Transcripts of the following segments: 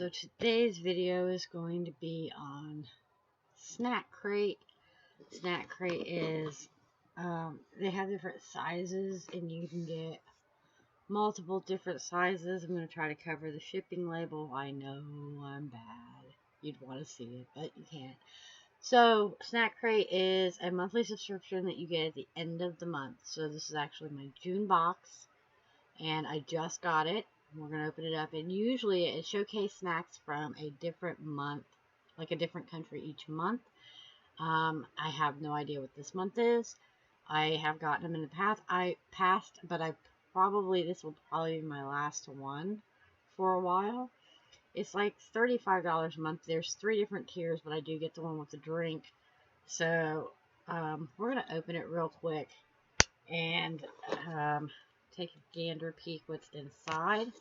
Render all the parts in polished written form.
So today's video is going to be on Snack Crate. Snack Crate is, they have different sizes and you can get multiple different sizes. I'm going to try to cover the shipping label. I know I'm bad. You'd want to see it, but you can't. So Snack Crate is a monthly subscription that you get at the end of the month. So this is actually my June box and I just got it. We're going to open it up, and usually it showcases snacks from a different month, like a different country each month. I have no idea what this month is. I have gotten them in the past, but this will probably be my last one for a while. It's like $35 a month. There's 3 different tiers, but I do get the one with the drink. So, we're going to open it real quick and, take a gander peek what's inside.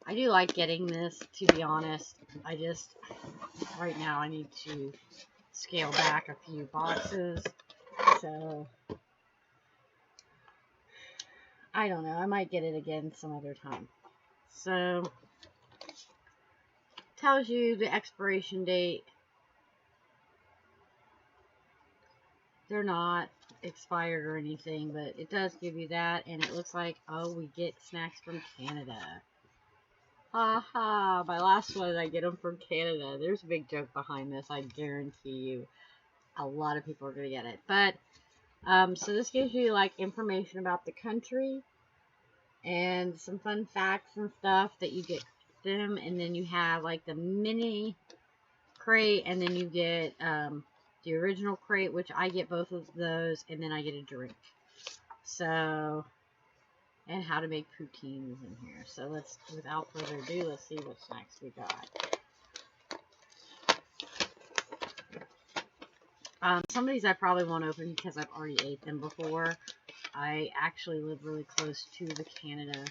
I do like getting this, to be honest. Right now I need to scale back a few boxes. So, I don't know. I might get it again some other time. So, tells you the expiration date. They're not expired or anything, but it does give you that, and it looks like, oh, we get snacks from Canada. Haha, my last one, I get them from Canada. There's a big joke behind this, I guarantee you. A lot of people are going to get it. But, so this gives you, like, information about the country, and some fun facts and stuff that you get them, and then you have, like, the mini crate, and then you get, the original crate, which I get both of those, and then I get a drink. So, and how to make poutines in here. So without further ado, let's see what snacks we got. Some of these I probably won't open because I've already ate them before. I actually live really close to the Canada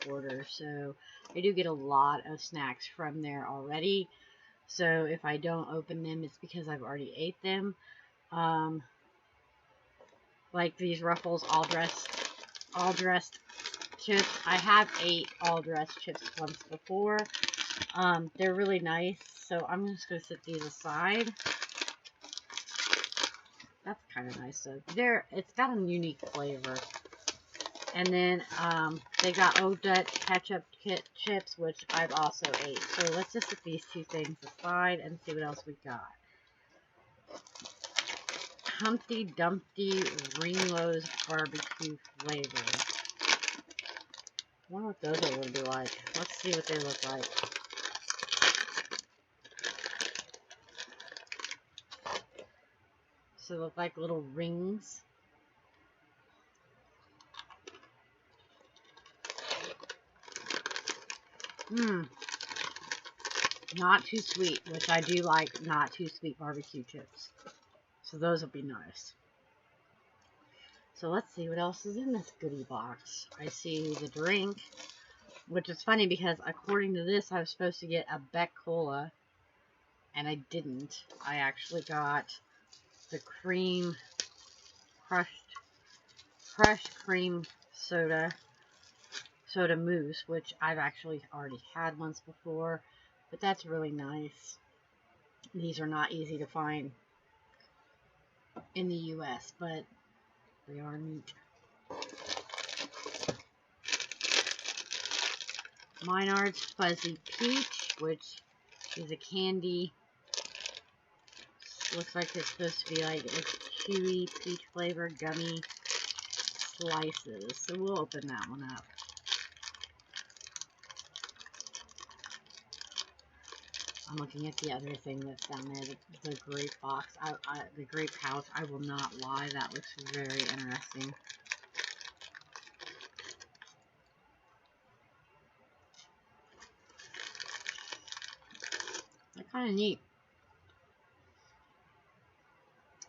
border, so I do get a lot of snacks from there already. So if I don't open them, it's because I've already ate them. Like these Ruffles all dressed chips. I have ate all dressed chips once before. They're really nice. So I'm just going to set these aside. That's kind of nice. So it's got a unique flavor. And then they got Odette ketchup chips, which I've also ate. So let's just put these 2 things aside and see what else we got. Humpty Dumpty Ringlows barbecue flavor. I wonder what those are going to be like. Let's see what they look like. So they look like little rings. Not too sweet, which I do like not too sweet barbecue chips. So those will be nice. So let's see what else is in this goodie box. I see the drink, which is funny because according to this, I was supposed to get a Beck Cola, and I didn't. I actually got the crushed cream soda mousse, which I've actually already had once before, but that's really nice. These are not easy to find in the US, but they are neat. Maynard's Fuzzy Peach, which is a candy. Looks like it's supposed to be like a chewy peach flavored gummy slices. So we'll open that one up. I'm looking at the other thing that's down there, the grape box, the grape pouch. I will not lie, that looks very interesting. They're kind of neat.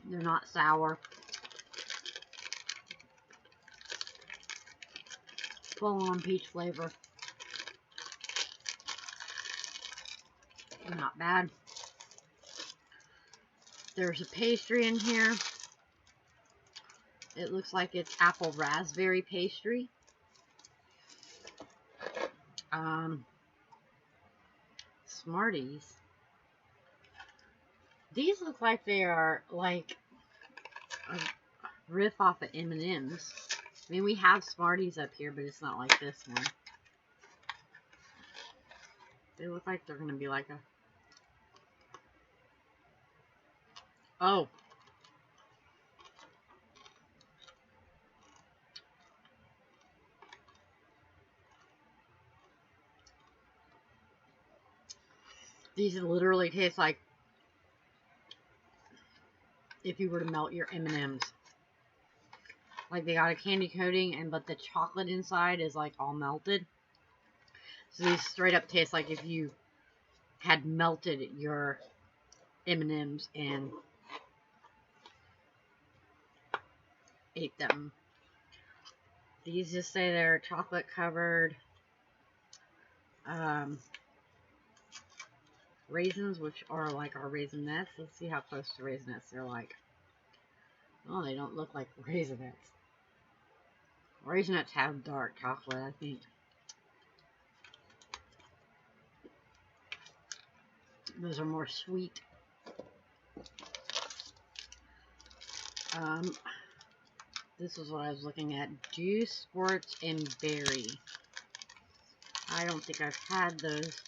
They're not sour. Full-on peach flavor. Not bad. There's a pastry in here. It looks like it's apple raspberry pastry. Smarties. These look like they are like a riff off of M&M's. I mean, we have Smarties up here, but it's not like this one. They look like they're going to be like a... Oh. These literally taste like if you were to melt your M&M's. Like they got a candy coating, but the chocolate inside is like all melted. So these straight up taste like if you had melted your M&M's and ate them. These just say they're chocolate covered raisins, which are like our Raisinets. Let's see how close to Raisinets they're like. Oh, they don't look like Raisinets. Raisinets have dark chocolate, I think. Those are more sweet. This is what I was looking at. Juice, squirts, and berry. I don't think I've had those.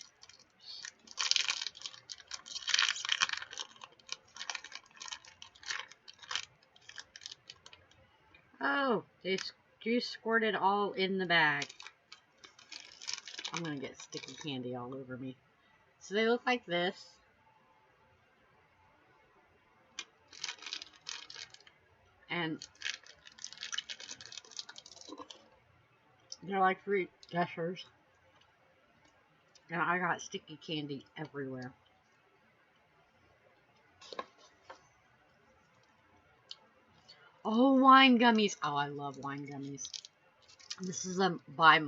Oh, they juice squirted all in the bag. I'm gonna get sticky candy all over me. So they look like this. And they're like fruit gushers. And I got sticky candy everywhere. Oh, wine gummies. Oh, I love wine gummies. This is by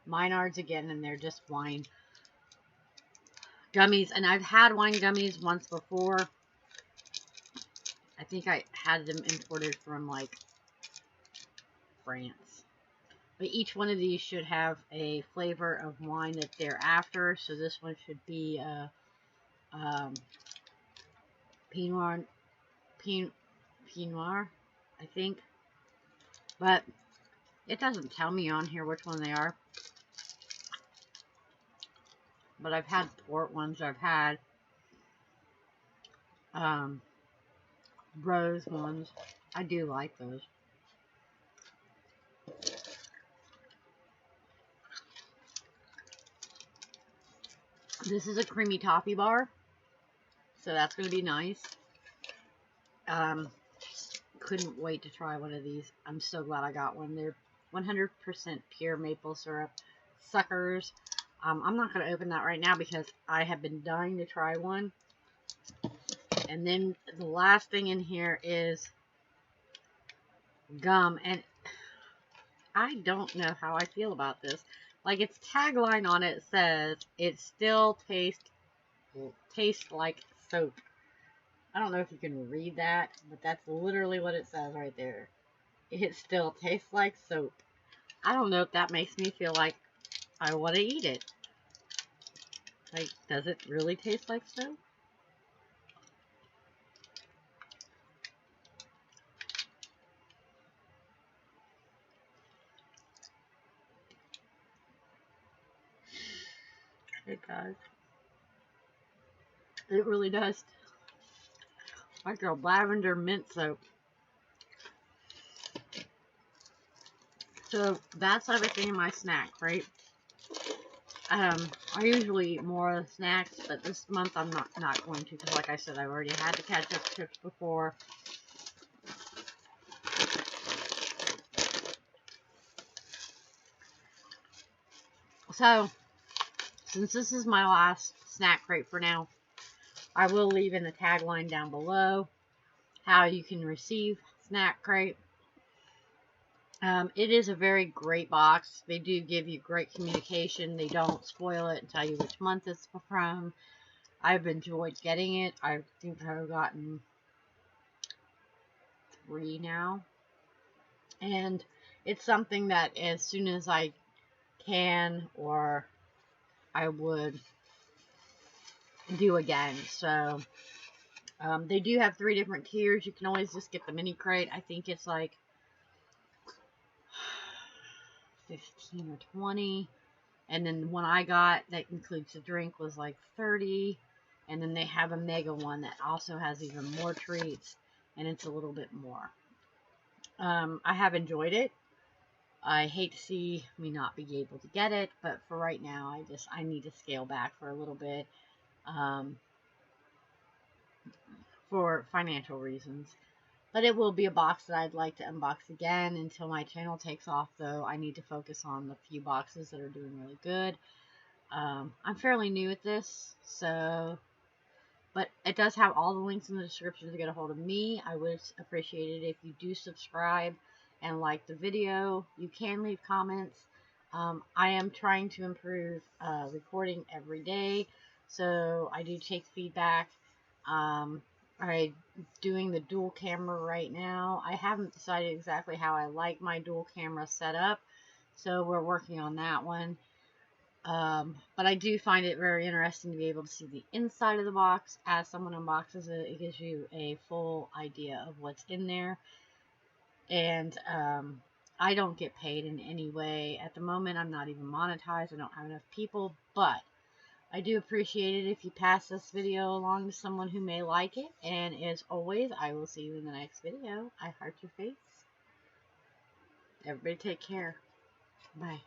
Minards again, and they're just wine gummies. And I've had wine gummies once before. I think I had them imported from, like, France. But each one of these should have a flavor of wine that they're after. So this one should be Pinot Noir, I think. But it doesn't tell me on here which one they are. But I've had port ones. I've had rose ones. I do like those. This is a creamy toffee bar. So that's going to be nice. Couldn't wait to try one of these. I'm so glad I got one. They're 100% pure maple syrup suckers. I'm not going to open that right now because I have been dying to try one. And then the last thing in here is gum. And I don't know how I feel about this. Like, its tagline on it says, it still tastes like soap. I don't know if you can read that, but that's literally what it says right there. It still tastes like soap. I don't know if that makes me feel like I want to eat it. Like, does it really taste like soap? It does. It really does. Like a lavender mint soap. So that's everything in my snack crate. I usually eat more snacks, but this month I'm not going to, because like I said, I already had the ketchup chips before. So, since this is my last snack crate for now, I will leave in the tagline down below how you can receive snack crate. It is a very great box. They do give you great communication. They don't spoil it and tell you which month it's from. I've enjoyed getting it. I think I've gotten 3 now. And it's something that as soon as I can, or I would do again. So they do have 3 different tiers. You can always just get the mini crate. I think it's like 15 or 20. And then the one I got that includes the drink was like 30. And then they have a mega one that also has even more treats, and it's a little bit more. I have enjoyed it. I hate to see me not be able to get it, but for right now, I need to scale back for a little bit, for financial reasons. But it will be a box that I'd like to unbox again until my channel takes off, though. I need to focus on the few boxes that are doing really good. I'm fairly new at this, but it does have all the links in the description to get a hold of me. I would appreciate it if you do subscribe and like the video. You can leave comments. I am trying to improve recording every day, so I do take feedback. I'm doing the dual camera right now. I haven't decided exactly how I like my dual camera setup, so we're working on that one. But I do find it very interesting to be able to see the inside of the box. As someone unboxes it, it gives you a full idea of what's in there. And I don't get paid in any way. At the moment, I'm not even monetized. I don't have enough people, but I do appreciate it if you pass this video along to someone who may like it. And as always, I will see you in the next video. I heart your face. Everybody take care. Bye.